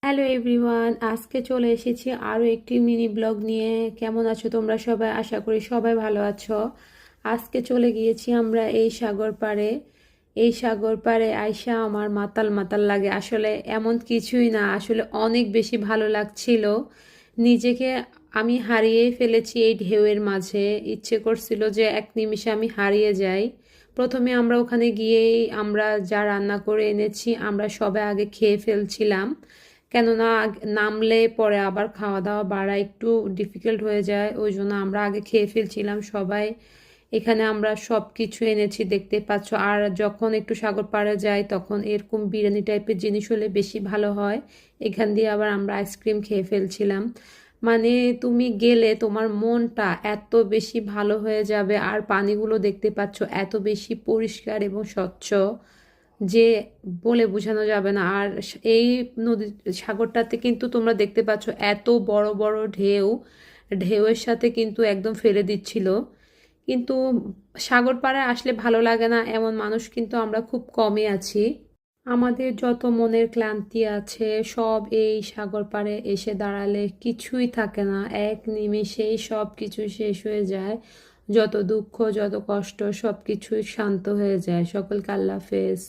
Hello everyone, আজকে চলে এসেছি আরও একটি মিনি ব্লগ নিয়ে। কেমন আছো তোমরা সবাই? আশা করি সবাই ভালো আছো। আজকে চলে গিয়েছি আমরা এই সাগর পাড়ে। এই সাগর পাড়ে আইসা আমার মাতাল মাতাল লাগে। আসলে এমন কিছুই না, আসলে অনেক বেশি ভালো লাগছিল। নিজেকে আমি হারিয়ে ফেলেছি এই ঢেউয়ের মাঝে। ইচ্ছে করছিল যে এক নিমিষে আমি হারিয়ে যাই। প্রথমে আমরা ওখানে গিয়েই আমরা যা রান্না করে এনেছি আমরা সবাই আগে খেয়ে ফেলছিলাম, কেননা নামলে পরে আবার খাওয়া দাওয়া বাড়া একটু ডিফিকাল্ট হয়ে যায়। ওই জন্য আমরা আগে খেয়ে ফেলছিলাম সবাই। এখানে আমরা সব কিছু এনেছি, দেখতে পাচ্ছ। আর যখন একটু সাগর পাড়ে যাই তখন এরকম বিরিয়ানি টাইপের জিনিস হলে বেশি ভালো হয়। এখান দিয়ে আবার আমরা আইসক্রিম খেয়ে ফেলছিলাম। মানে তুমি গেলে তোমার মনটা এত বেশি ভালো হয়ে যাবে। আর পানিগুলো দেখতে পাচ্ছ এত বেশি পরিষ্কার এবং স্বচ্ছ যে বলে বোঝানো যাবে না। আর এই নদী সাগরটাতে কিন্তু তোমরা দেখতে পাচ্ছ এত বড় বড় ঢেউ, ঢেউয়ের সাথে কিন্তু একদম ফেলে দিচ্ছিল। কিন্তু সাগর পাড়ে আসলে ভালো লাগে না এমন মানুষ কিন্তু আমরা খুব কমই আছি। আমাদের যত মনের ক্লান্তি আছে সব এই সাগর পাড়ে এসে দাঁড়ালে কিছুই থাকে না, এক নিমেষেই সব কিছু শেষ হয়ে যায়। যত দুঃখ যত কষ্ট সব কিছুই শান্ত হয়ে যায়। সকলকে আল্লাহ হাফেজ।